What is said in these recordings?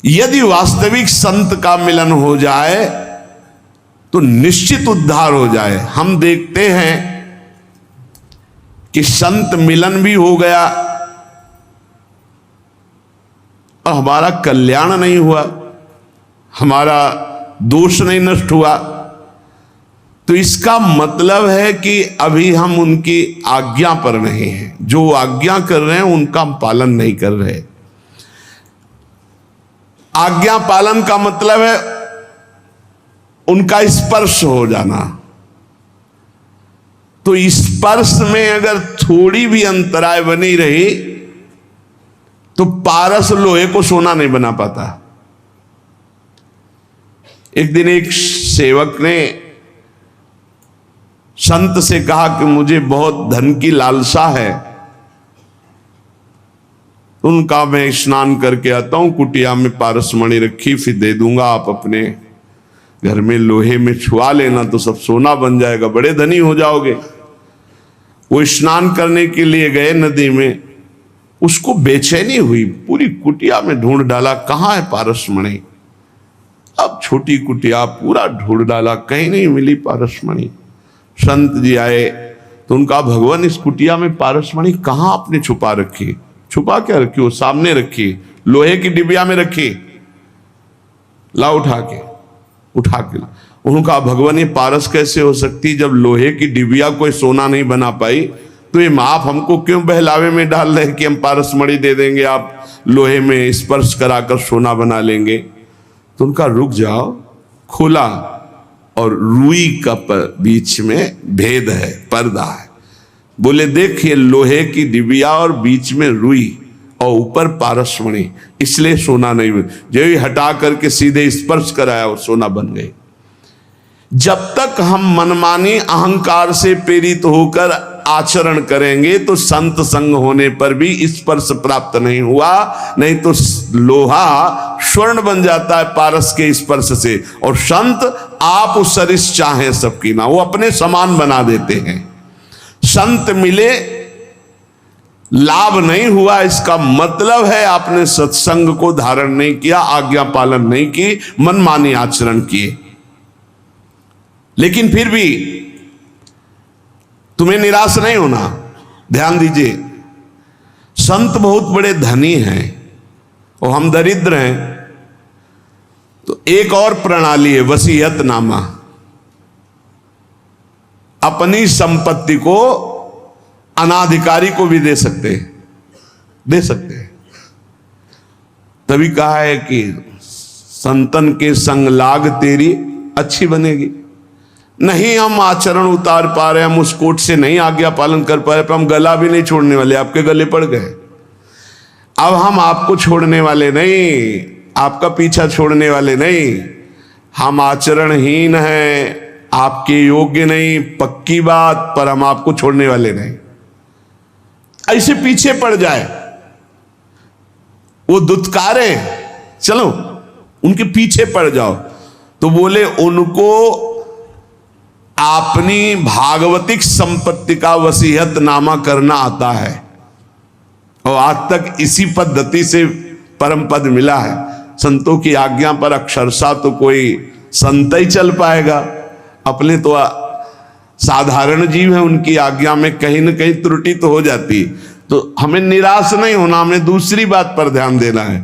यदि वास्तविक संत का मिलन हो जाए तो निश्चित उद्धार हो जाए। हम देखते हैं कि संत मिलन भी हो गया और हमारा कल्याण नहीं हुआ, हमारा दोष नहीं नष्ट हुआ, तो इसका मतलब है कि अभी हम उनकी आज्ञा पर नहीं हैं। जो आज्ञा कर रहे हैं उनका हम पालन नहीं कर रहे। आज्ञा पालन का मतलब है उनका स्पर्श हो जाना। तो स्पर्श में अगर थोड़ी भी अंतराय बनी रही तो पारस लोहे को सोना नहीं बना पाता। एक दिन एक सेवक ने संत से कहा कि मुझे बहुत धन की लालसा है, उनका मैं स्नान करके आता हूं, कुटिया में पारसमणि रखी, फिर दे दूंगा, आप अपने घर में लोहे में छुआ लेना तो सब सोना बन जाएगा, बड़े धनी हो जाओगे। वो स्नान करने के लिए गए नदी में, उसको बेचैनी हुई, पूरी कुटिया में ढूंढ डाला, कहाँ है पारसमणि। अब छोटी कुटिया पूरा ढूंढ डाला, कहीं नहीं मिली पारसमणि। संत जी आए तो उनका, भगवान इस कुटिया में पारसमणि कहाँ आपने छुपा रखी? छुपा क्या रखी? वो सामने रखी, लोहे की डिबिया में रखी, ला उठा के ला। उनका, भगवान ये पारस कैसे हो सकती, जब लोहे की डिबिया कोई सोना नहीं बना पाई तो ये आप हमको क्यों बहलावे में डाल रहे कि हम पारसमणि दे देंगे, आप लोहे में स्पर्श कराकर सोना बना लेंगे। तो उनका, रुक जाओ। खोला और रुई का बीच में भेद है, पर्दा है। बोले, देखिए लोहे की डिबिया और बीच में रुई और ऊपर पारसमणि, इसलिए सोना नहीं बन। जो ही हटा करके सीधे स्पर्श कराया वो सोना बन गई। जब तक हम मनमानी अहंकार से प्रेरित होकर आचरण करेंगे तो संत संग होने पर भी स्पर्श प्राप्त नहीं हुआ। नहीं तो लोहा स्वर्ण बन जाता है पारस के स्पर्श से, और संत आप उस सरिस चाहें सबकी ना, वो अपने समान बना देते हैं। संत मिले, लाभ नहीं हुआ, इसका मतलब है आपने सत्संग को धारण नहीं किया, आज्ञा पालन नहीं की, मनमानी आचरण किए। लेकिन फिर भी तुम्हें निराश नहीं होना। ध्यान दीजिए, संत बहुत बड़े धनी हैं और हम दरिद्र हैं, तो एक और प्रणाली है, वसीयतनामा। अपनी संपत्ति को अनाधिकारी को भी दे सकते हैं। तभी कहा है कि संतन के संग लाग तेरी अच्छी बनेगी। नहीं हम आचरण उतार पा रहे, हम उस कोट से नहीं आज्ञा पालन कर पा रहे, पर हम गला भी नहीं छोड़ने वाले, आपके गले पड़ गए। अब हम आपको छोड़ने वाले नहीं, आपका पीछा छोड़ने वाले नहीं, हम आचरणहीन हैं, आपके योग्य नहीं, पक्की बात, पर हम आपको छोड़ने वाले नहीं। ऐसे पीछे पड़ जाए, वो दुत्कारे, चलो उनके पीछे पड़ जाओ, तो बोले उनको अपनी भागवतिक संपत्ति का वसीयतनामा करना आता है, और आज तक इसी पद्धति से परम पद मिला है। संतों की आज्ञा पर अक्षरशः तो कोई संत ही चल पाएगा, अपने तो साधारण जीव है, उनकी आज्ञा में कहीं न कहीं त्रुटि तो हो जाती। तो हमें निराश नहीं होना, हमें दूसरी बात पर ध्यान देना है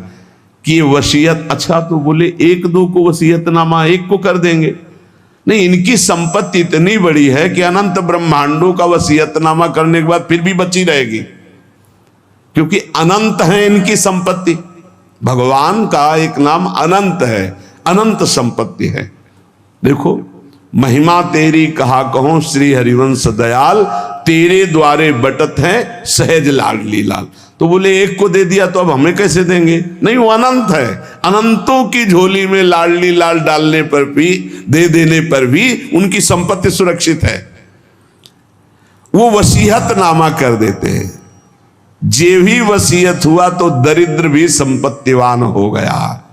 कि वसीयत, अच्छा तो बोले एक दो को वसीयतनामा एक को कर देंगे, नहीं, इनकी संपत्ति इतनी बड़ी है कि अनंत ब्रह्मांडों का वसीयतनामा करने के बाद फिर भी बची रहेगी, क्योंकि अनंत है इनकी संपत्ति। भगवान का एक नाम अनंत है, अनंत संपत्ति है। देखो, महिमा तेरी कहा कहो श्री हरिवंश दयाल, तेरे द्वारे बटत है सहज लाडली लाल। तो बोले एक को दे दिया तो अब हमें कैसे देंगे? नहीं, वो अनंत है, अनंतों की झोली में लाडली लाल डालने पर भी, दे देने पर भी उनकी संपत्ति सुरक्षित है। वो वसीयतनामा कर देते हैं। जे भी वसीयत हुआ तो दरिद्र भी संपत्तिवान हो गया।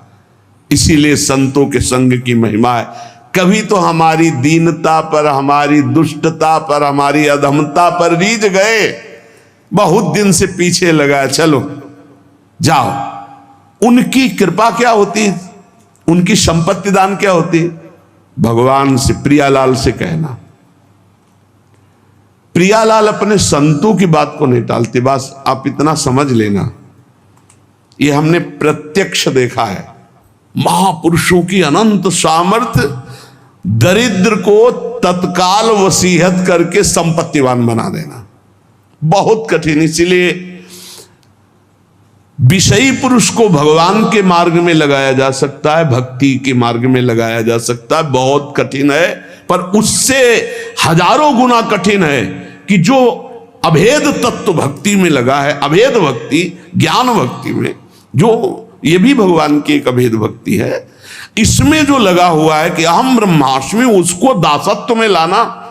इसीलिए संतों के संग की महिमा है। कभी तो हमारी दीनता पर, हमारी दुष्टता पर, हमारी अधमता पर रीझ गए, बहुत दिन से पीछे लगा, चलो जाओ उनकी कृपा क्या होती, उनकी संपत्ति दान क्या होती? भगवान से, प्रियालाल से कहना। प्रियालाल अपने संतों की बात को नहीं टालते। बस आप इतना समझ लेना, ये हमने प्रत्यक्ष देखा है। महापुरुषों की अनंत सामर्थ्य दरिद्र को तत्काल वसीयत करके संपत्तिवान बना देना बहुत कठिन। इसीलिए विषयी पुरुष को भगवान के मार्ग में लगाया जा सकता है, भक्ति के मार्ग में लगाया जा सकता है, बहुत कठिन है। पर उससे हजारों गुना कठिन है कि जो अभेद तत्व भक्ति में लगा है, अभेद भक्ति, ज्ञान भक्ति में, जो ये भी भगवान की एक अभेद भक्ति है, इसमें जो लगा हुआ है कि अहम ब्रह्मास्मि, उसको दासत्व में लाना,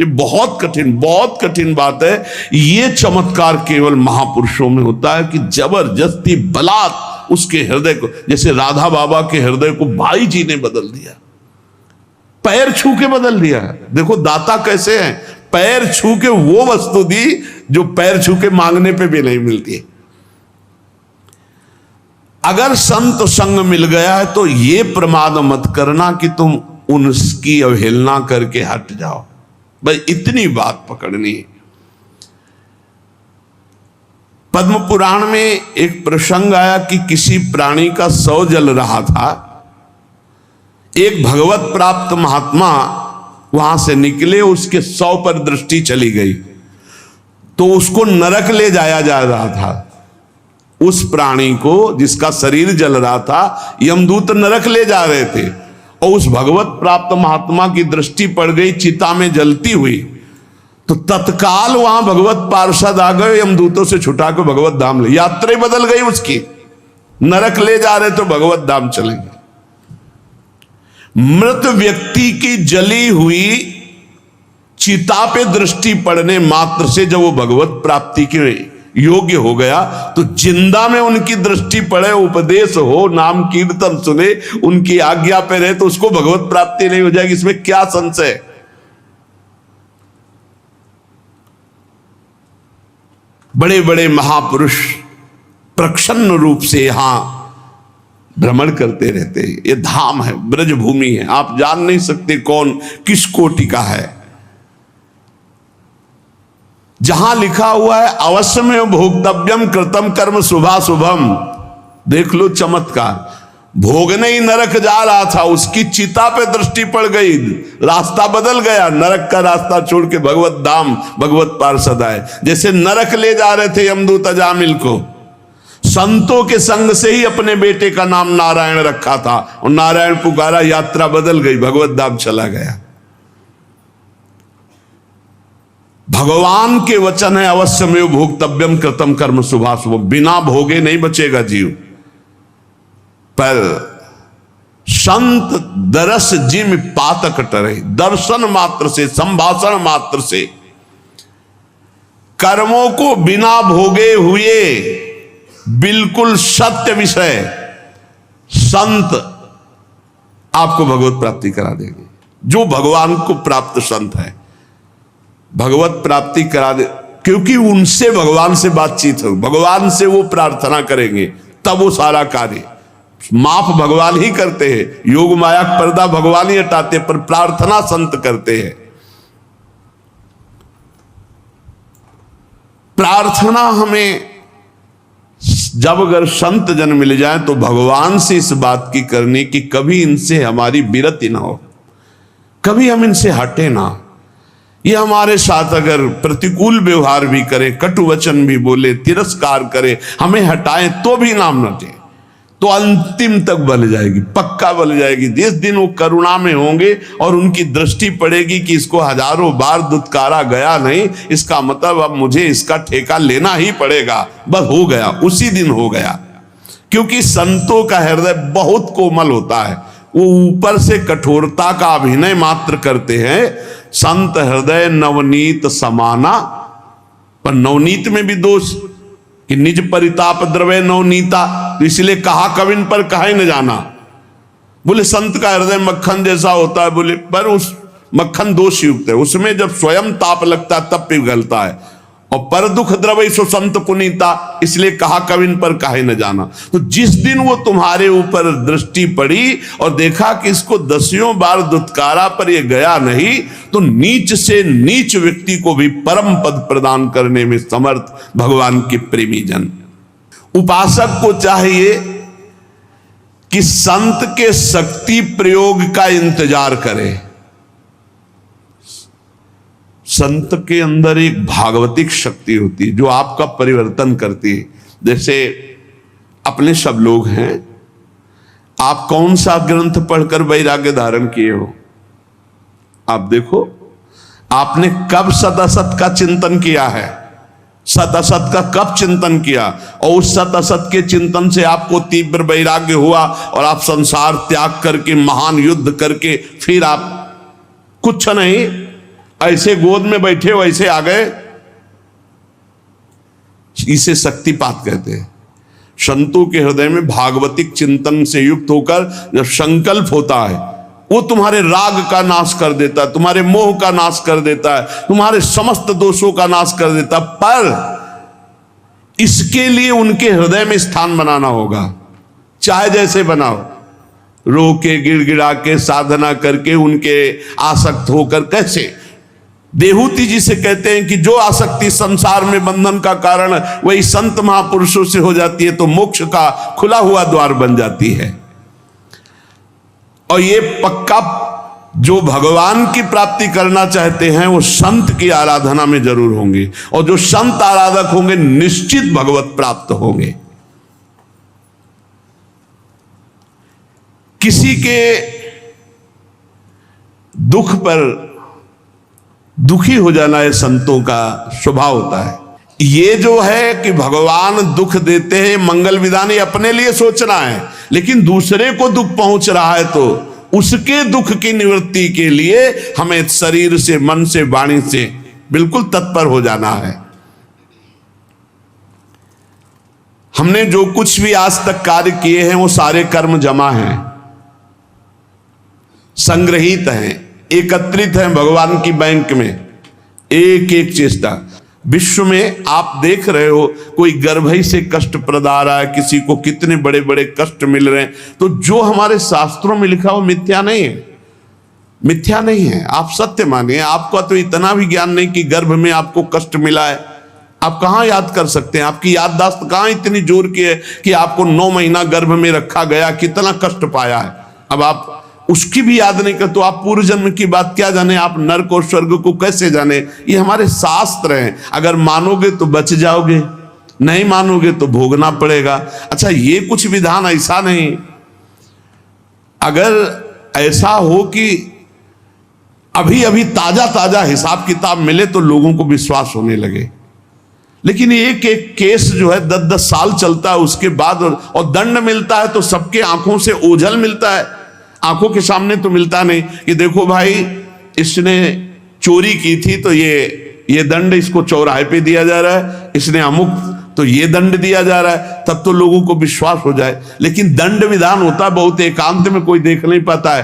ये बहुत कठिन बात है। ये चमत्कार केवल महापुरुषों में होता है कि जबरदस्ती बलात् उसके हृदय को, जैसे राधा बाबा के हृदय को भाई जी ने बदल दिया, पैर छू के बदल दिया। देखो दाता कैसे हैं, पैर छू के वो वस्तु दी जो पैर छू के मांगने पे भी नहीं मिलती है। अगर संत संग मिल गया है तो ये प्रमाद मत करना कि तुम उनकी अवहेलना करके हट जाओ। भाई इतनी बात पकड़नी है। पद्म पुराण में एक प्रसंग आया कि किसी प्राणी का शव जल रहा था। एक भगवत प्राप्त महात्मा वहां से निकले, उसके शव पर दृष्टि चली गई तो उसको नरक ले जाया जा रहा था। उस प्राणी को जिसका शरीर जल रहा था, यमदूत नरक ले जा रहे थे और उस भगवत प्राप्त महात्मा की दृष्टि पड़ गई चिता में जलती हुई, तो तत्काल वहां भगवत पार्षद आ गए, यमदूतों से छुटा के भगवत धाम ले। यात्रा ही बदल गई उसकी, नरक ले जा रहे तो भगवत धाम चलेंगे। मृत व्यक्ति की जली हुई चिता पे दृष्टि पड़ने मात्र से जब वो भगवत प्राप्ति के योग्य हो गया, तो जिंदा में उनकी दृष्टि पड़े, उपदेश हो, नाम कीर्तन सुने, उनकी आज्ञा पे रहे, तो उसको भगवत प्राप्ति नहीं हो जाएगी, इसमें क्या संशय। बड़े बड़े महापुरुष प्रसन्न रूप से यहां भ्रमण करते रहते हैं। ये धाम है, ब्रजभूमि है, आप जान नहीं सकते कौन किस कोटि का है। जहां लिखा हुआ है अवश्य में भोक्तव्यम कृतम कर्म शुभाशुभम, देख लो चमत्कार। भोगने ही नरक जा रहा था, उसकी चिता पे दृष्टि पड़ गई, रास्ता बदल गया, नरक का रास्ता छोड़ के भगवत धाम, भगवत पार्षद आए। जैसे नरक ले जा रहे थे यमदूत अजामिल को, संतों के संग से ही अपने बेटे का नाम नारायण रखा था और नारायण पुकारा, यात्रा बदल गई, भगवत धाम चला गया। भगवान के वचन है अवश्य में भोक्तव्यम कृतम कर्म शुभाशुभ, बिना भोगे नहीं बचेगा जीव। पर संत दरस जिम पातक टरे, दर्शन मात्र से, संभाषण मात्र से, कर्मों को बिना भोगे हुए बिल्कुल सत्य विषय संत आपको भगवत प्राप्ति करा देंगे। जो भगवान को प्राप्त संत है भगवत प्राप्ति करा दे, क्योंकि उनसे भगवान से बातचीत हो, भगवान से वो प्रार्थना करेंगे, तब वो सारा कार्य माफ भगवान ही करते हैं, योग माया पर्दा भगवान ही हटाते, पर प्रार्थना संत करते हैं। प्रार्थना हमें जब अगर संत जन मिल जाए तो भगवान से इस बात की करनी कि कभी इनसे हमारी विरति ना हो, कभी हम इनसे हटे ना। ये हमारे साथ अगर प्रतिकूल व्यवहार भी करे, कटु वचन भी बोले, तिरस्कार करे, हमें हटाए तो भी नाम न दे, तो अंतिम तक बल जाएगी, पक्का बल जाएगी। जिस दिन वो करुणा में होंगे और उनकी दृष्टि पड़ेगी कि इसको हजारों बार दुत्कारा गया नहीं, इसका मतलब अब मुझे इसका ठेका लेना ही पड़ेगा, बस हो गया, उसी दिन हो गया। क्योंकि संतों का हृदय बहुत कोमल होता है, वो ऊपर से कठोरता का अभिनय मात्र करते हैं। संत हृदय नवनीत समाना, पर नवनीत में भी दोष कि निज परिताप द्रव्य नवनीता, तो इसलिए कहा कविन पर कहा ही न जाना। बोले संत का हृदय मक्खन जैसा होता है, बोले पर उस मक्खन दोष युक्त है, उसमें जब स्वयं ताप लगता है तब पिघलता है, और पर दुख द्रवै सो संत पुनीता, इसलिए कहा कविन पर काहे न जाना। तो जिस दिन वो तुम्हारे ऊपर दृष्टि पड़ी और देखा कि इसको 10 बार दुत्कारा पर ये गया नहीं, तो नीच से नीच व्यक्ति को भी परम पद प्रदान करने में समर्थ भगवान के प्रेमी जन। उपासक को चाहिए कि संत के शक्ति प्रयोग का इंतजार करे। संत के अंदर एक भागवतिक शक्ति होती है जो आपका परिवर्तन करती है। जैसे अपने सब लोग हैं, आप कौन सा ग्रंथ पढ़कर वैराग्य धारण किए हो? आप देखो, आपने कब सत असत का चिंतन किया है, सत असत का कब चिंतन किया, और उस सत असत के चिंतन से आपको तीव्र वैराग्य हुआ और आप संसार त्याग करके महान युद्ध करके फिर आप कुछ नहीं ऐसे गोद में बैठे वैसे आ गए। इसे शक्तिपात कहते हैं। संतों के हृदय में भागवतिक चिंतन से युक्त होकर जब संकल्प होता है, वो तुम्हारे राग का नाश कर देता है, तुम्हारे मोह का नाश कर देता है, तुम्हारे समस्त दोषों का नाश कर देता है। पर इसके लिए उनके हृदय में स्थान बनाना होगा। चाहे जैसे बनाओ, रो के गिड़गिड़ा के साधना करके उनके आसक्त होकर, कैसे देहूती जी से कहते हैं कि जो आसक्ति संसार में बंधन का कारण वही संत महापुरुषों से हो जाती है तो मोक्ष का खुला हुआ द्वार बन जाती है। और ये पक्का जो भगवान की प्राप्ति करना चाहते हैं वो संत की आराधना में जरूर होंगे, और जो संत आराधक होंगे निश्चित भगवत प्राप्त होंगे। किसी के दुख पर दुखी हो जाना है संतों का स्वभाव होता है। ये जो है कि भगवान दुख देते हैं मंगल विधान, ये अपने लिए सोचना है, लेकिन दूसरे को दुख पहुंच रहा है तो उसके दुख की निवृत्ति के लिए हमें शरीर से, मन से, वाणी से बिल्कुल तत्पर हो जाना है। हमने जो कुछ भी आज तक कार्य किए हैं वो सारे कर्म जमा हैं, संग्रहित हैं, एकत्रित हैं भगवान की बैंक में। एक एक चेष्टा विश्व में आप देख रहे हो, कोई गर्भ से कष्ट प्रद आ रहा है, किसी को कितने बड़े बड़े कष्ट मिल रहे हैं, तो जो हमारे शास्त्रों में लिखा वो मिथ्या नहीं है, मिथ्या नहीं है। आप सत्य मानिए। आपका तो इतना भी ज्ञान नहीं कि गर्भ में आपको कष्ट मिला है, आप कहां याद कर सकते हैं? आपकी याददाश्त कहां इतनी जोर की है कि आपको 9 महीना गर्भ में रखा गया, कितना कष्ट पाया है। अब आप उसकी भी याद नहीं कर तो आप पूर्व जन्म की बात क्या जाने, आप नरक और स्वर्ग को कैसे जाने? ये हमारे शास्त्र हैं। अगर मानोगे तो बच जाओगे, नहीं मानोगे तो भोगना पड़ेगा। अच्छा, ये कुछ विधान ऐसा नहीं, अगर ऐसा हो कि अभी अभी ताजा ताजा हिसाब किताब मिले तो लोगों को विश्वास होने लगे, लेकिन एक एक केस जो है 10-10 साल चलता है, उसके बाद और दंड मिलता है तो सबके आंखों से ओझल मिलता है। आंखों के सामने तो मिलता नहीं कि देखो भाई इसने चोरी की थी तो ये दंड इसको चौराहे पे दिया जा रहा है, इसने अमुक तो ये दंड दिया जा रहा है, तब तो लोगों को विश्वास हो जाए। लेकिन दंड विधान होता है बहुत एकांत में, कोई देख नहीं पाता है।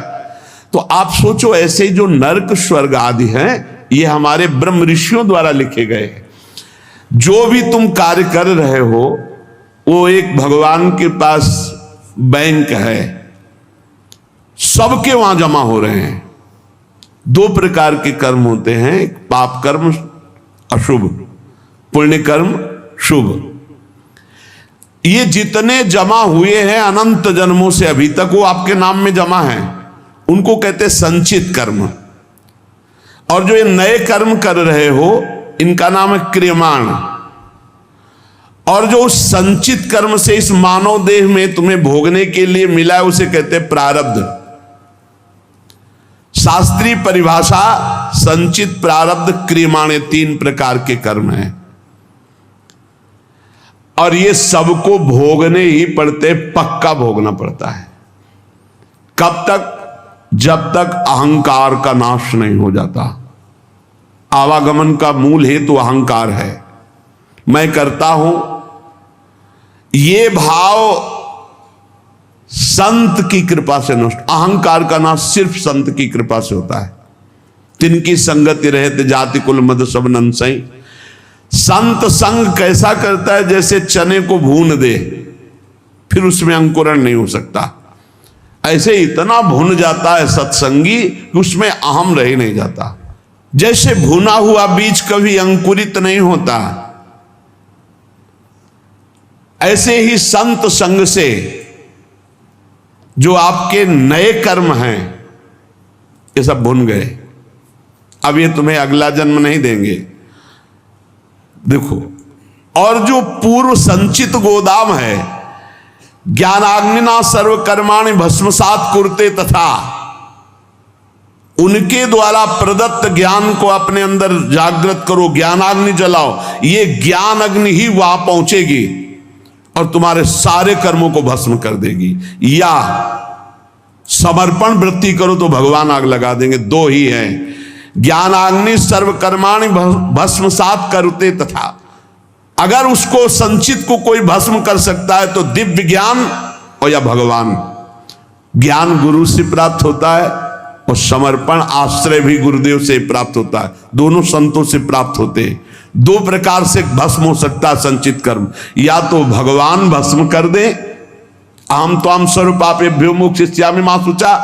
तो आप सोचो, ऐसे जो नरक स्वर्ग आदि हैं ये हमारे ब्रह्म ऋषियों द्वारा लिखे गए हैं। जो भी तुम कार्य कर रहे हो वो एक भगवान के पास बैंक है, सबके वहां जमा हो रहे हैं। 2 प्रकार के कर्म होते हैं, एक पाप कर्म अशुभ, पुण्य कर्म शुभ। ये जितने जमा हुए हैं अनंत जन्मों से अभी तक वो आपके नाम में जमा हैं, उनको कहते हैं संचित कर्म। और जो ये नए कर्म कर रहे हो इनका नाम है क्रियमाण। और जो उस संचित कर्म से इस मानव देह में तुम्हें भोगने के लिए मिला है उसे कहते हैं प्रारब्ध। शास्त्रीय परिभाषा संचित, प्रारब्ध, क्रियमाण, 3 प्रकार के कर्म हैं। और ये सबको भोगने ही पड़ते, पक्का भोगना पड़ता है। कब तक? जब तक अहंकार का नाश नहीं हो जाता। आवागमन का मूल हेतु अहंकार है, मैं करता हूं। ये भाव संत की कृपा से नष्ट, अहंकार का नाश सिर्फ संत की कृपा से होता है। तिनकी संगति रहते जाति कुल मद सब नंसई। संत संग कैसा करता है, जैसे चने को भून दे फिर उसमें अंकुरण नहीं हो सकता, ऐसे इतना भुन जाता है सत्संगी कि उसमें अहम रह नहीं जाता। जैसे भुना हुआ बीज कभी अंकुरित नहीं होता, ऐसे ही संत संग से जो आपके नए कर्म हैं ये सब भुन गए, अब ये तुम्हें अगला जन्म नहीं देंगे। देखो, और जो पूर्व संचित गोदाम है, ज्ञानाग्निना सर्व कर्माणि भस्मसात कुरुते तथा, उनके द्वारा प्रदत्त ज्ञान को अपने अंदर जागृत करो, ज्ञानाग्नि जलाओ, ये ज्ञान अग्नि ही वहां पहुंचेगी और तुम्हारे सारे कर्मों को भस्म कर देगी। या समर्पण वृत्ति करो तो भगवान आग लगा देंगे, दो ही है। ज्ञानाग्नि सर्व कर्माणि भस्मसात करते तथा, अगर उसको संचित को कोई भस्म कर सकता है तो दिव्य ज्ञान और या भगवान। ज्ञान गुरु से प्राप्त होता है और समर्पण आश्रय भी गुरुदेव से प्राप्त होता है, दोनों संतों से प्राप्त होते हैं। दो प्रकार से भस्म हो सकता है संचित कर्म, या तो भगवान भस्म कर दे, अहम त्वाम स्वरूपापेभ्यो मोक्षयिष्यामि मा शुचा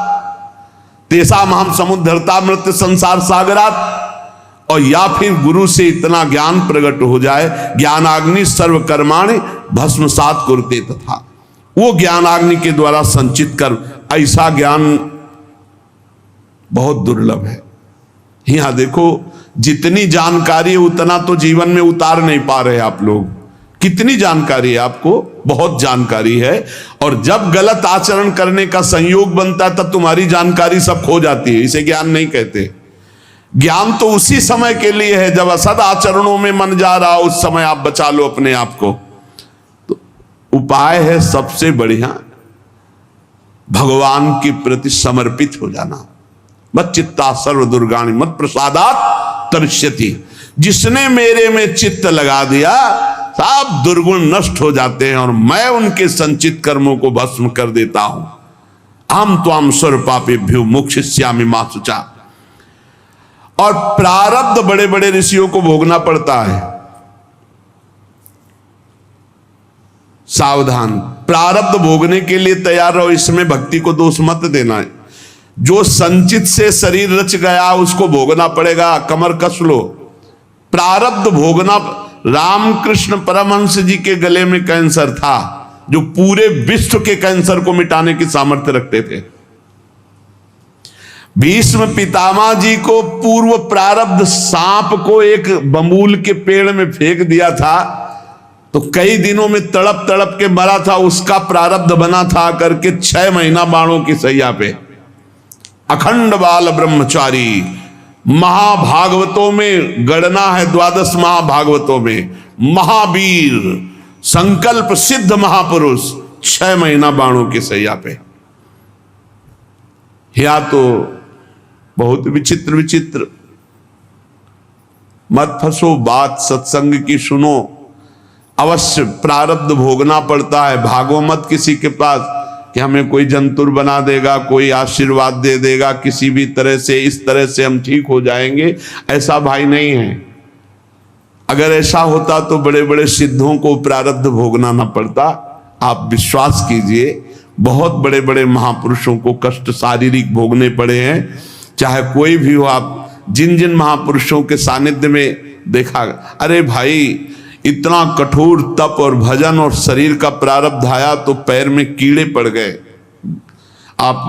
तेषाम अहम समुद्धरता मृत्यु संसार सागरात, और या फिर गुरु से इतना ज्ञान प्रकट हो जाए, ज्ञानाग्नि सर्व कर्माणि भस्मसात कुरुते तथा, वो ज्ञानाग्नि के द्वारा संचित कर्म, ऐसा ज्ञान बहुत दुर्लभ है। यहां देखो, जितनी जानकारी है उतना तो जीवन में उतार नहीं पा रहे आप लोग। कितनी जानकारी है आपको, बहुत जानकारी है, और जब गलत आचरण करने का संयोग बनता है तब तुम्हारी जानकारी सब खो जाती है। इसे ज्ञान नहीं कहते। ज्ञान तो उसी समय के लिए है जब असद आचरणों में मन जा रहा, उस समय आप बचा लो अपने आप को। तो उपाय है सबसे बढ़िया भगवान के प्रति समर्पित हो जाना। मत चित्ता सर्व दुर्गाणि मत प्रसादात तरिष्यति, जिसने मेरे में चित्त लगा दिया सब दुर्गुण नष्ट हो जाते हैं और मैं उनके संचित कर्मों को भस्म कर देता हूं। अहम त्वाम स्वरूपापेभ्यो मोक्षयिष्यामि मा शुचा। और प्रारब्ध बड़े बड़े ऋषियों को भोगना पड़ता है, सावधान। प्रारब्ध भोगने के लिए तैयार रहो, इसमें भक्ति को दोष मत देना है। जो संचित से शरीर रच गया उसको भोगना पड़ेगा, कमर कस लो। प्रारब्ध भोगना। रामकृष्ण परमहंस जी के गले में कैंसर था, जो पूरे विश्व के कैंसर को मिटाने की सामर्थ्य रखते थे। भीष्म पितामह जी को पूर्व प्रारब्ध सांप को एक बबूल के पेड़ में फेंक दिया था, तो कई दिनों में तड़प तड़प के मरा था। उसका प्रारब्ध बना था करके 6 महीना बाणों की सैया पे अखंड बाल ब्रह्मचारी। महाभागवतों में गणना है, 12 महाभागवतों में महावीर संकल्प सिद्ध महापुरुष 6 महीना बाणों की सैया पे। या तो बहुत विचित्र विचित्र, मत फंसो, बात सत्संग की सुनो। अवश्य प्रारब्ध भोगना पड़ता है। भागो मत किसी के पास कि हमें कोई जंतुर बना देगा, कोई आशीर्वाद दे देगा, किसी भी तरह से इस तरह से हम ठीक हो जाएंगे। ऐसा भाई नहीं है। अगर ऐसा होता तो बड़े बड़े सिद्धों को प्रारब्ध भोगना ना पड़ता। आप विश्वास कीजिए, बहुत बड़े बड़े महापुरुषों को कष्ट शारीरिक भोगने पड़े हैं, चाहे कोई भी हो। आप जिन जिन महापुरुषों के सानिध्य में देखा, अरे भाई इतना कठोर तप और भजन और शरीर का प्रारब्ध आया तो पैर में कीड़े पड़ गए। आप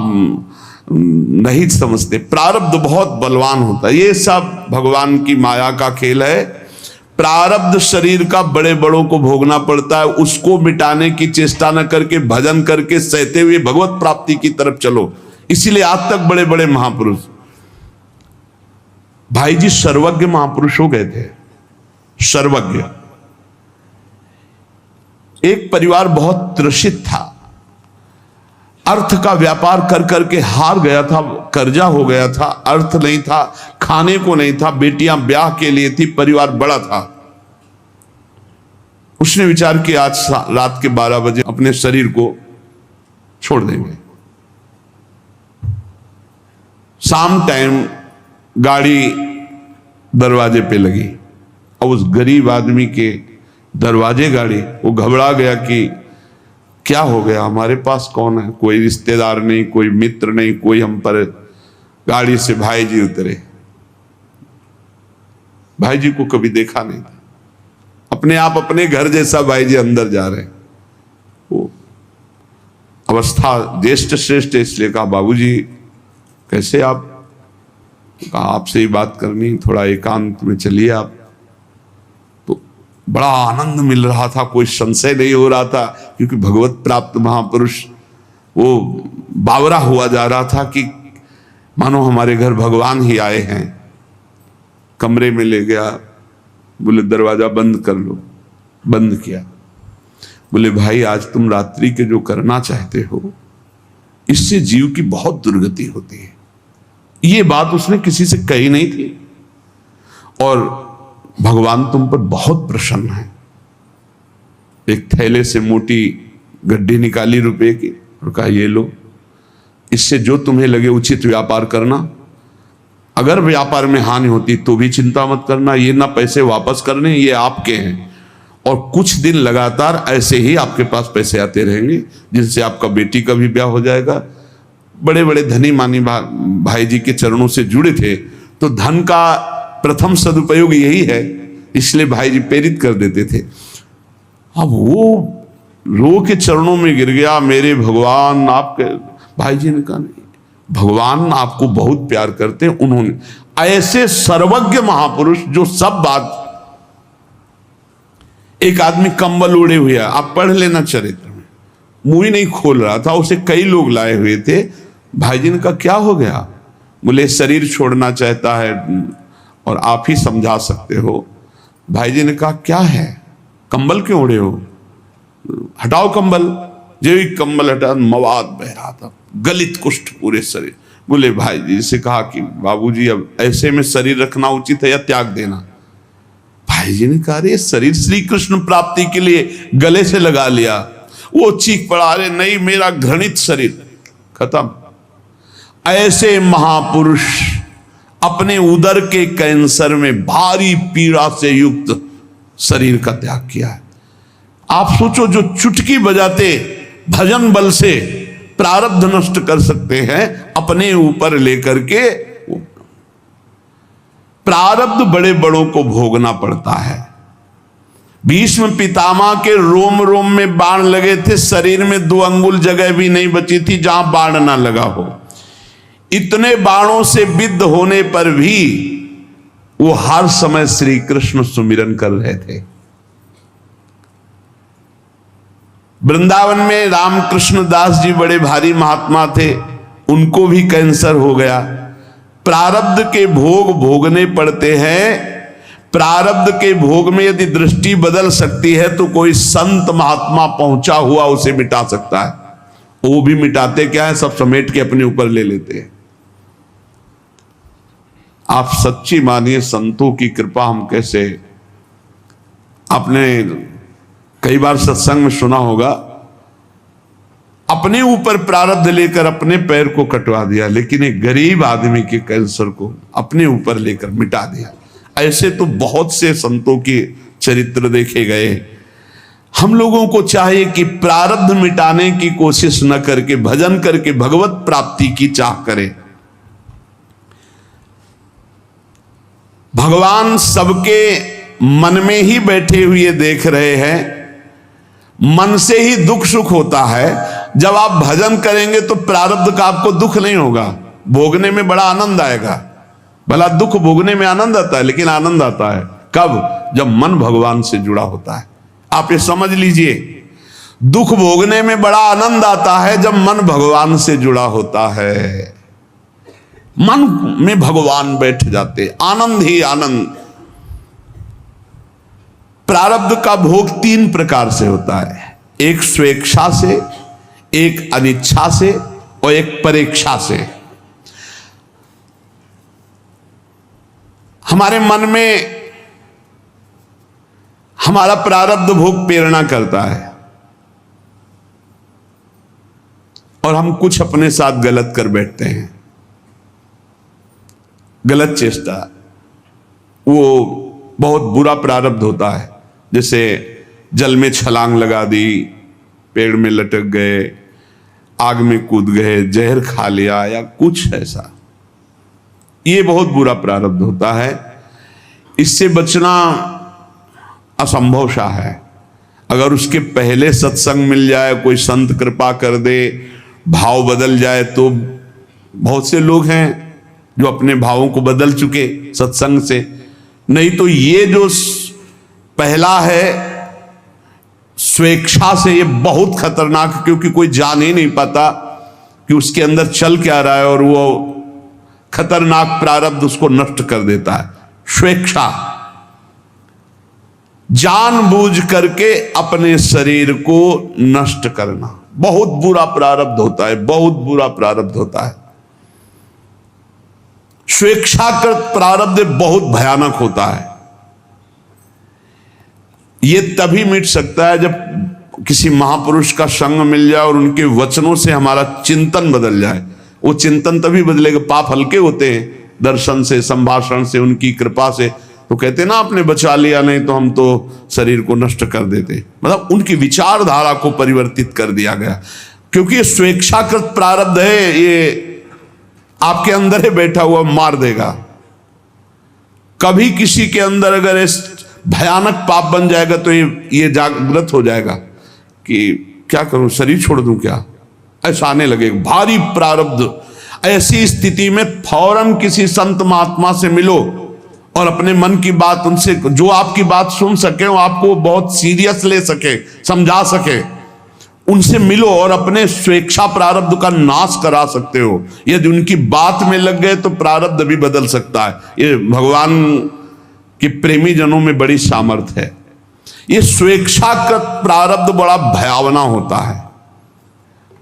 नहीं समझते, प्रारब्ध बहुत बलवान होता है। ये सब भगवान की माया का खेल है। प्रारब्ध शरीर का बड़े बड़ों को भोगना पड़ता है, उसको मिटाने की चेष्टा न करके भजन करके सहते हुए भगवत प्राप्ति की तरफ चलो। इसीलिए आज तक बड़े बड़े महापुरुष, भाई जी सर्वज्ञ महापुरुष हो गए थे। सर्वज्ञ। एक परिवार बहुत त्रसित था, अर्थ का व्यापार कर करके हार गया था, कर्जा हो गया था, अर्थ नहीं था, खाने को नहीं था, बेटियां ब्याह के लिए थी, परिवार बड़ा था। उसने विचार किया आज रात के 12 बजे अपने शरीर को छोड़ देंगे। शाम टाइम गाड़ी दरवाजे पे लगी, और उस गरीब आदमी के दरवाजे गाड़ी, वो घबरा गया कि क्या हो गया, हमारे पास कौन है, कोई रिश्तेदार नहीं, कोई मित्र नहीं, कोई हम पर। गाड़ी से भाई जी उतरे। भाई जी को कभी देखा नहीं था, अपने आप अपने घर जैसा भाई जी अंदर जा रहे हैं। वो अवस्था ज्येष्ठ श्रेष्ठ, इसलिए कहा बाबूजी कैसे आप? कहा आपसे ही बात करनी, थोड़ा एकांत में चलिए आप। तो बड़ा आनंद मिल रहा था, कोई संशय नहीं हो रहा था, क्योंकि भगवत प्राप्त महापुरुष वो बावरा हुआ जा रहा था कि मानो हमारे घर भगवान ही आए हैं। कमरे में ले गया, बोले दरवाजा बंद कर लो। बंद किया। बोले भाई आज तुम रात्रि के जो करना चाहते हो, इससे जीव की बहुत दुर्गति होती है। ये बात उसने किसी से कही नहीं थी, और भगवान तुम पर बहुत प्रसन्न है। एक थैले से मोटी गड्डी निकाली रुपए की और कहा ये लो, इससे जो तुम्हें लगे उचित व्यापार करना। अगर व्यापार में हानि होती तो भी चिंता मत करना, ये ना पैसे वापस करने, ये आपके हैं। और कुछ दिन लगातार ऐसे ही आपके पास पैसे आते रहेंगे, जिनसे आपका बेटी का भी ब्याह हो जाएगा। बड़े बड़े धनी मानी भाई जी के चरणों से जुड़े थे, तो धन का प्रथम सदुपयोग यही है, इसलिए भाई जी प्रेरित कर देते थे। अब वो रो के चरणों में गिर गया, मेरे भगवान आपके। भाई जी ने कहा नहीं, भगवान आपको बहुत प्यार करते हैं। उन्होंने ऐसे सर्वज्ञ महापुरुष जो सब बात। एक आदमी कंबल ओढ़े हुए, आप पढ़ लेना चरित्र में, मुंह ही नहीं खोल रहा था, उसे कई लोग लाए हुए थे। भाई जी ने कहा क्या हो गया? बोले शरीर छोड़ना चाहता है और आप ही समझा सकते हो। भाई जी ने कहा क्या है, कंबल क्यों ओढ़े हो? हटाओ कंबल। जो ही कंबल हटा, मवाद बह रहा था, गलित कुष्ठ पूरे शरीर। बोले भाई जी से कहा कि बाबूजी अब ऐसे में शरीर रखना उचित है या त्याग देना? भाई जी ने कहा अरे शरीर श्री कृष्ण प्राप्ति के लिए गले से लगा लिया। वो चीख पड़ा, अरे नहीं मेरा घृणित शरीर। खत्म। ऐसे महापुरुष अपने उदर के कैंसर में भारी पीड़ा से युक्त शरीर का त्याग किया है। आप सोचो, जो चुटकी बजाते भजन बल से प्रारब्ध नष्ट कर सकते हैं, अपने ऊपर लेकर के प्रारब्ध बड़े बड़ों को भोगना पड़ता है। भीष्म पितामह के रोम रोम में बाण लगे थे, शरीर में 2 अंगुल जगह भी नहीं बची थी जहां बाण ना लगा हो। इतने बाणों से विद्ध होने पर भी वो हर समय श्री कृष्ण सुमिरन कर रहे थे। वृंदावन में रामकृष्ण दास जी बड़े भारी महात्मा थे, उनको भी कैंसर हो गया। प्रारब्ध के भोग भोगने पड़ते हैं। प्रारब्ध के भोग में यदि दृष्टि बदल सकती है तो कोई संत महात्मा पहुंचा हुआ उसे मिटा सकता है। वो भी मिटाते क्या है, सब समेट के अपने ऊपर ले लेते हैं। आप सच्ची मानिए, संतों की कृपा हम कैसे। आपने कई बार सत्संग में सुना होगा, अपने ऊपर प्रारब्ध लेकर अपने पैर को कटवा दिया, लेकिन एक गरीब आदमी के कैंसर को अपने ऊपर लेकर मिटा दिया। ऐसे तो बहुत से संतों के चरित्र देखे गए। हम लोगों को चाहिए कि प्रारब्ध मिटाने की कोशिश न करके भजन करके भगवत प्राप्ति की चाह करें। भगवान सबके मन में ही बैठे हुए देख रहे हैं। मन से ही दुख सुख होता है। जब आप भजन करेंगे तो प्रारब्ध का आपको दुख नहीं होगा, भोगने में बड़ा आनंद आएगा। भला दुख भोगने में आनंद आता है, लेकिन आनंद आता है कब? जब मन भगवान से जुड़ा होता है। आप ये समझ लीजिए, दुख भोगने में बड़ा आनंद आता है जब मन भगवान से जुड़ा होता है। मन में भगवान बैठ जाते, आनंद ही आनंद। प्रारब्ध का भोग 3 प्रकार से होता है, एक स्वेच्छा से, एक अनिच्छा से और एक परेच्छा से। हमारे मन में हमारा प्रारब्ध भोग प्रेरणा करता है और हम कुछ अपने साथ गलत कर बैठते हैं, गलत चेष्टा। वो बहुत बुरा प्रारब्ध होता है। जैसे जल में छलांग लगा दी, पेड़ में लटक गए, आग में कूद गए, जहर खा लिया या कुछ ऐसा, ये बहुत बुरा प्रारब्ध होता है। इससे बचना असंभव सा है। अगर उसके पहले सत्संग मिल जाए, कोई संत कृपा कर दे, भाव बदल जाए, तो बहुत से लोग हैं जो अपने भावों को बदल चुके सत्संग से। नहीं तो ये जो पहला है स्वेच्छा से, ये बहुत खतरनाक, क्योंकि कोई जान ही नहीं पाता कि उसके अंदर चल क्या रहा है, और वो खतरनाक प्रारब्ध उसको नष्ट कर देता है। स्वेच्छा, जानबूझ करके अपने शरीर को नष्ट करना बहुत बुरा प्रारब्ध होता है, बहुत बुरा प्रारब्ध होता है। स्वेच्छाकृत प्रारब्ध बहुत भयानक होता है। यह तभी मिट सकता है जब किसी महापुरुष का संग मिल जाए और उनके वचनों से हमारा चिंतन बदल जाए। वो चिंतन तभी बदलेगा, पाप हल्के होते हैं दर्शन से, संभाषण से, उनकी कृपा से। तो कहते ना आपने बचा लिया, नहीं तो हम तो शरीर को नष्ट कर देते। मतलब उनकी विचारधारा को परिवर्तित कर दिया गया, क्योंकि ये स्वेच्छाकृत प्रारब्ध है, ये आपके अंदर ही बैठा हुआ मार देगा। कभी किसी के अंदर अगर इस भयानक पाप बन जाएगा तो ये जागृत हो जाएगा कि क्या करूं, शरीर छोड़ दूं क्या, ऐसा आने लगेगा भारी प्रारब्ध। ऐसी स्थिति में फौरन किसी संत महात्मा से मिलो और अपने मन की बात उनसे, जो आपकी बात सुन सके, वो आपको बहुत सीरियस ले सके, समझा सके, उनसे मिलो और अपने स्वेच्छा प्रारब्ध का नाश करा सकते हो। यदि उनकी बात में लग गए तो प्रारब्ध भी बदल सकता है। ये भगवान के प्रेमी जनों में बड़ी सामर्थ्य है। ये स्वेच्छाकृत प्रारब्ध बड़ा भयावना होता है।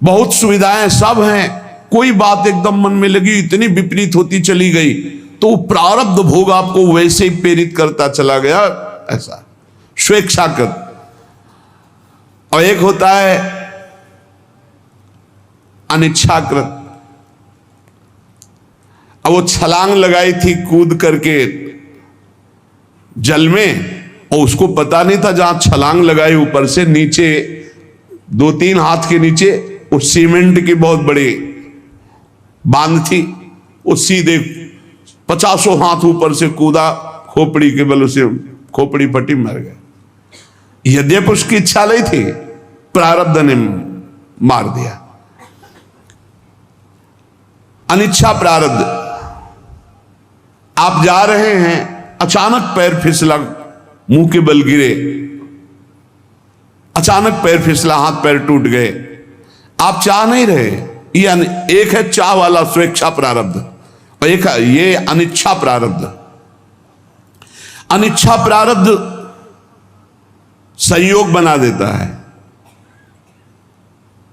बहुत सुविधाएं सब हैं, कोई बात एकदम मन में लगी, इतनी विपरीत होती चली गई, तो प्रारब्ध भोग आपको वैसे ही प्रेरित करता चला गया। ऐसा स्वेच्छाकृत। और एक होता है अनिच्छाकृत। अब वो छलांग लगाई थी कूद करके जल में, और उसको पता नहीं था जहां छलांग लगाई ऊपर से नीचे 2-3 हाथ के नीचे वो सीमेंट की बहुत बड़ी बांध थी। वो सीधे 50 हाथ ऊपर से कूदा, खोपड़ी के बल से खोपड़ी फटी, मर गए। यद्यपि उसकी इच्छा नहीं थी, प्रारब्ध ने मार दिया। अनिच्छा प्रारब्ध। आप जा रहे हैं, अचानक पैर फिसला, मुंह के बल गिरे, अचानक पैर फिसला, हाथ पैर टूट गए, आप चाह नहीं रहे। ये एक है चाह वाला स्वेच्छा प्रारब्ध, और एक है ये अनिच्छा प्रारब्ध। अनिच्छा प्रारब्ध संयोग बना देता है।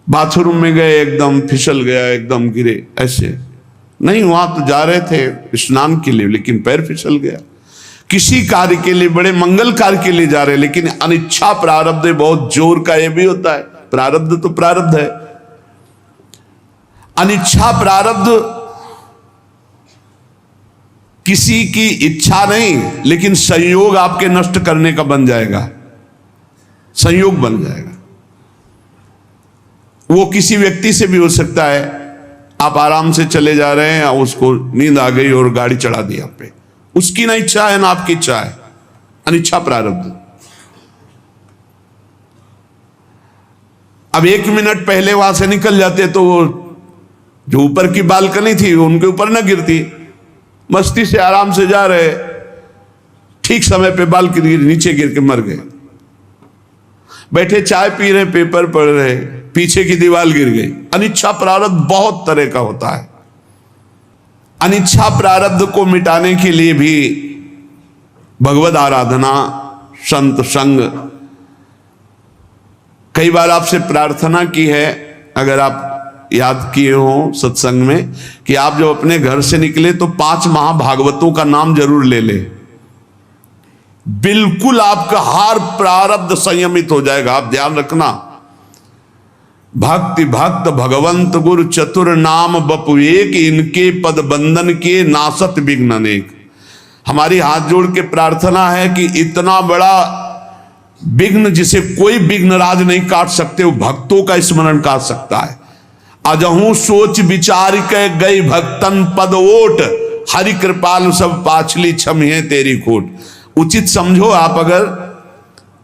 बाथरूम में गए, एकदम फिसल गया, एकदम गिरे, ऐसे नहीं, वहां तो जा रहे थे स्नान के लिए, लेकिन पैर फिसल गया। किसी कार्य के लिए, बड़े मंगल कार्य के लिए जा रहे, लेकिन अनिच्छा प्रारब्ध बहुत जोर का, ये भी होता है। प्रारब्ध तो प्रारब्ध है। अनिच्छा प्रारब्ध किसी की इच्छा नहीं, लेकिन संयोग आपके नष्ट करने का बन जाएगा, संयोग बन जाएगा। वो किसी व्यक्ति से भी हो सकता है। आप आराम से चले जा रहे हैं, उसको नींद आ गई और गाड़ी चढ़ा दी आप पे, उसकी ना इच्छा है ना आपकी इच्छा है, अनिच्छा प्रारब्ध। अब 1 मिनट पहले वहां से निकल जाते तो वो जो ऊपर की बालकनी थी उनके ऊपर ना गिरती, मस्ती से आराम से जा रहे, ठीक समय पे बालकनी नीचे गिर के मर गए। बैठे चाय पी रहे, पेपर पढ़ रहे, पीछे की दीवार गिर गई। अनिच्छा प्रारब्ध बहुत तरह का होता है। अनिच्छा प्रारब्ध को मिटाने के लिए भी भगवद आराधना, संत संग। कई बार आपसे प्रार्थना की है, अगर आप याद किए हो सत्संग में, कि आप जब अपने घर से निकले तो 5 महाभागवतों का नाम जरूर ले ले। बिल्कुल आपका हर प्रारब्ध संयमित हो जाएगा। आप ध्यान रखना। भक्ति भक्त भगवंत गुरु चतुर नाम बपु एक, इनके पद बंधन के नासत विघ्न अनेक। हमारी हाथ जोड़ के प्रार्थना है कि इतना बड़ा विघ्न जिसे कोई विघ्नराज नहीं काट सकते, वो भक्तों का स्मरण काट सकता है। अजहू सोच विचार के गई भक्तन पद ओट, हरि कृपाल सब पाछली छम है तेरी खोट। उचित समझो आप अगर,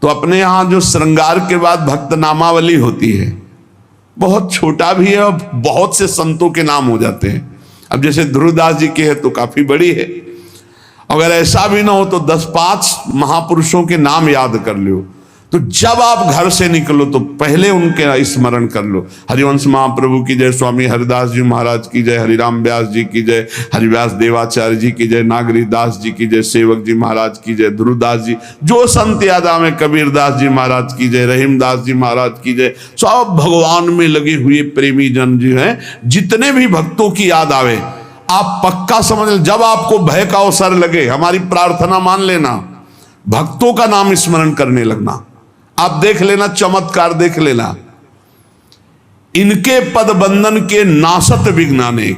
तो अपने यहां जो श्रृंगार के बाद भक्त नामावली होती है, बहुत छोटा भी है और बहुत से संतों के नाम हो जाते हैं। अब जैसे ध्रुवदास जी की है तो काफी बड़ी है। अगर ऐसा भी ना हो तो 10-5 महापुरुषों के नाम याद कर लो। तो जब आप घर से निकलो तो पहले उनके स्मरण कर लो। हरिवंश महाप्रभु की जय, स्वामी हरिदास जी महाराज की जय, हरिराम व्यास जी की जय, हरिव्यास देवाचार्य जी की जय, नागरी दास जी की जय, सेवक जी महाराज की जय, ध्रुवदास जी, जो संत याद आवे, कबीर दास जी महाराज की जय, रहीम दास जी महाराज की जय। सब भगवान में लगे हुए प्रेमी जन जी हैं, जितने भी भक्तों की याद आवे आप पक्का समझ लें, जब आपको भय का अवसर लगे हमारी प्रार्थना मान लेना, भक्तों का नाम स्मरण करने लगना। आप देख लेना, चमत्कार देख लेना। इनके पद बंधन के नासत विघ्नाने,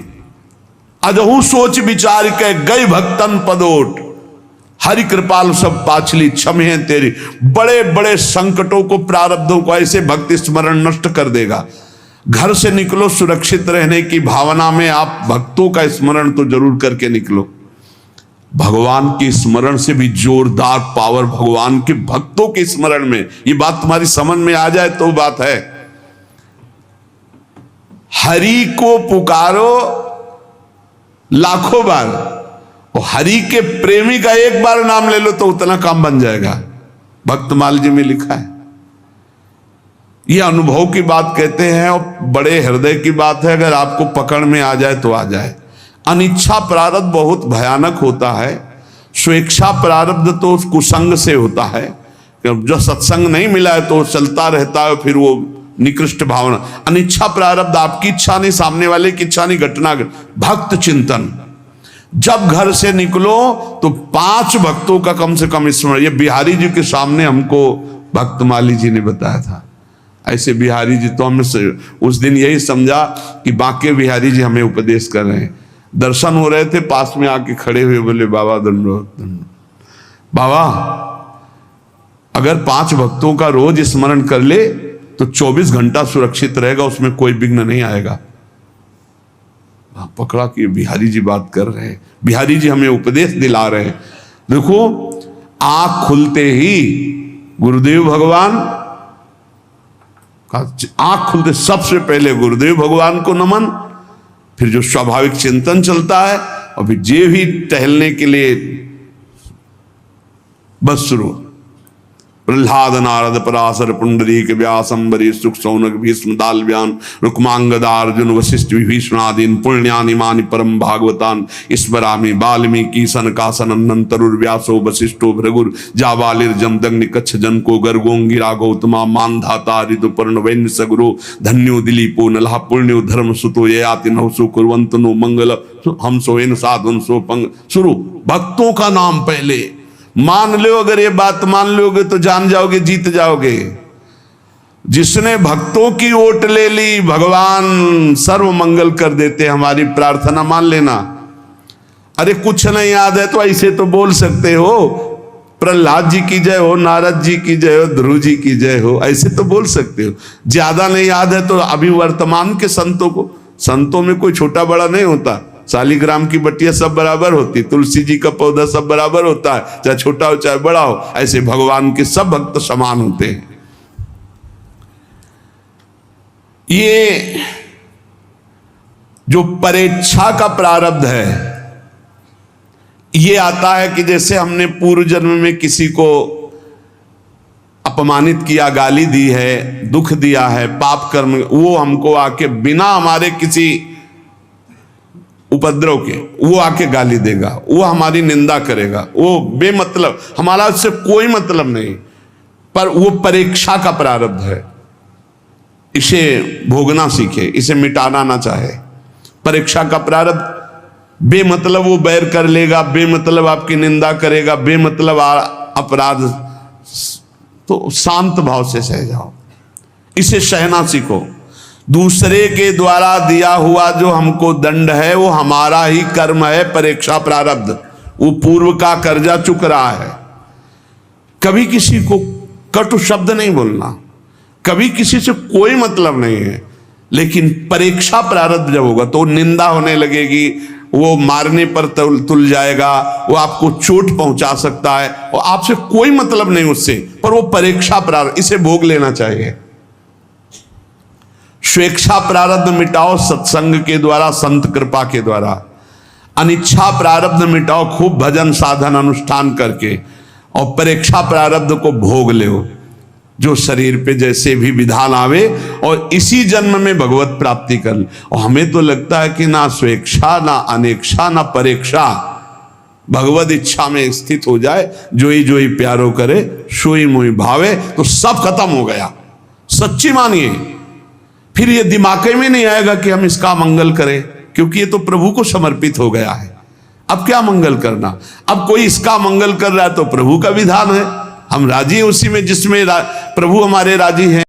अजहू सोच विचार के गई भक्तन पदोट, हरि कृपाल सब पाछली क्षमे तेरी। बड़े बड़े संकटों को, प्रारब्धों को ऐसे भक्ति स्मरण नष्ट कर देगा। घर से निकलो सुरक्षित रहने की भावना में, आप भक्तों का स्मरण तो जरूर करके निकलो। भगवान के स्मरण से भी जोरदार पावर भगवान के भक्तों के स्मरण में। ये बात तुम्हारी समझ में आ जाए तो बात है। हरि को पुकारो लाखों बार, और हरि के प्रेमी का एक बार नाम ले लो तो उतना काम बन जाएगा। भक्तमाल जी में लिखा है। ये अनुभव की बात कहते हैं और बड़े हृदय की बात है। अगर आपको पकड़ में आ जाए तो आ जाए। अनिच्छा प्रारब्ध बहुत भयानक होता है। स्वेच्छा प्रारब्ध तो कुसंग से होता है। जो सत्संग नहीं मिला है तो चलता रहता है, फिर वो निकृष्ट भावना। अनिच्छा प्रारब्ध आपकी इच्छा नहीं, सामने वाले की इच्छा नहीं, घटना। भक्त चिंतन, जब घर से निकलो तो 5 भक्तों का कम से कम स्मरण। ये बिहारी जी के सामने हमको भक्तमाली जी ने बताया था। ऐसे बिहारी जी तो हमें उस दिन यही समझा कि बाके बिहारी जी हमें उपदेश कर रहे हैं। दर्शन हो रहे थे, पास में आके खड़े हुए बोले, बाबा दंडोत बाबा, अगर 5 भक्तों का रोज स्मरण कर ले तो 24 घंटा सुरक्षित रहेगा, उसमें कोई विघ्न नहीं आएगा। पकड़ा कि बिहारी जी बात कर रहे हैं, बिहारी जी हमें उपदेश दिला रहे हैं। देखो, आंख खुलते ही गुरुदेव भगवान, आंख खुलते सबसे पहले गुरुदेव भगवान को नमन, फिर जो स्वाभाविक चिंतन चलता है, और फिर जे भी टहलने के लिए बस शुरू। प्रहलाद नारद पराशर पुंडरीक व्यास अम्बरी सुख सौनक भीष्म दाल्व्यान रुक्मांगदा अर्जुन वशिष्ठ विभीषण आदीन पुण्यानि मानि परम भागवतान स्मरामि वाल्मीकि सनकासन अनंतरुर व्यासो वशिष्ठो भृगुर जाबालिर जमदग्नि कच्छ जनको गर्गोंगिरा गौतमा मानधाता ऋतुपर्ण वैन्य सगुरो धन्यो दिलीपो नलहा पुण्यो धर्म सुतो ययाति नवसो कुर्वन्त नो मंगल हम सोएन साधुन सो पंग। शुरू, भक्तों का नाम पहले मान लो। अगर ये बात मान लोगे तो जान जाओगे, जीत जाओगे। जिसने भक्तों की ओट ले ली, भगवान सर्व मंगल कर देते। हमारी प्रार्थना मान लेना। अरे कुछ नहीं याद है तो ऐसे तो बोल सकते हो, प्रहलाद जी की जय हो, नारद जी की जय हो, ध्रुव जी की जय हो, ऐसे तो बोल सकते हो। ज्यादा नहीं याद है तो अभी वर्तमान के संतों को, संतों में कोई छोटा बड़ा नहीं होता। शालिग्राम की बटिया सब बराबर होती, तुलसी जी का पौधा सब बराबर होता है, चाहे छोटा हो चाहे बड़ा हो। ऐसे भगवान के सब भक्त समान होते हैं। ये जो परेच्छा का प्रारब्ध है, ये आता है कि जैसे हमने पूर्व जन्म में किसी को अपमानित किया, गाली दी है, दुख दिया है, पाप कर्म, वो हमको आके बिना हमारे किसी उपद्रव के वो आके गाली देगा, वो हमारी निंदा करेगा, वो बेमतलब, हमारा उससे कोई मतलब नहीं, पर वो परीक्षा का प्रारब्ध है। इसे भोगना सीखे, इसे मिटाना ना चाहे। परीक्षा का प्रारब्ध, बेमतलब वो बैर कर लेगा, बेमतलब आपकी निंदा करेगा, बेमतलब अपराध, तो शांत भाव से सह जाओ, इसे सहना सीखो। दूसरे के द्वारा दिया हुआ जो हमको दंड है वो हमारा ही कर्म है, परीक्षा प्रारब्ध, वो पूर्व का कर्जा चुक रहा है। कभी किसी को कटु शब्द नहीं बोलना, कभी किसी से कोई मतलब नहीं है, लेकिन परीक्षा प्रारब्ध जब होगा तो निंदा होने लगेगी, वो मारने पर तुल जाएगा, वो आपको चोट पहुंचा सकता है और आपसे कोई मतलब नहीं उससे, पर वो परीक्षा प्रारब्ध, इसे भोग लेना चाहिए। स्वेच्छा प्रारब्ध मिटाओ सत्संग के द्वारा, संत कृपा के द्वारा। अनिच्छा प्रारब्ध मिटाओ खूब भजन साधन अनुष्ठान करके, और परीक्षा प्रारब्ध को भोग लो, जो शरीर पे जैसे भी विधान आवे, और इसी जन्म में भगवत प्राप्ति कर ले। और हमें तो लगता है कि ना स्वेच्छा, ना अनेक्षा, ना परीक्षा, भगवत इच्छा में स्थित हो जाए, जोई जोई प्यारो करे सोई मोई भावे, तो सब खत्म हो गया। सच्ची मानिए, फिर ये दिमाग में नहीं आएगा कि हम इसका मंगल करें, क्योंकि ये तो प्रभु को समर्पित हो गया है। अब क्या मंगल करना? अब कोई इसका मंगल कर रहा है तो प्रभु का विधान है, हम राजी हैं उसी में जिसमें प्रभु हमारे राजी हैं।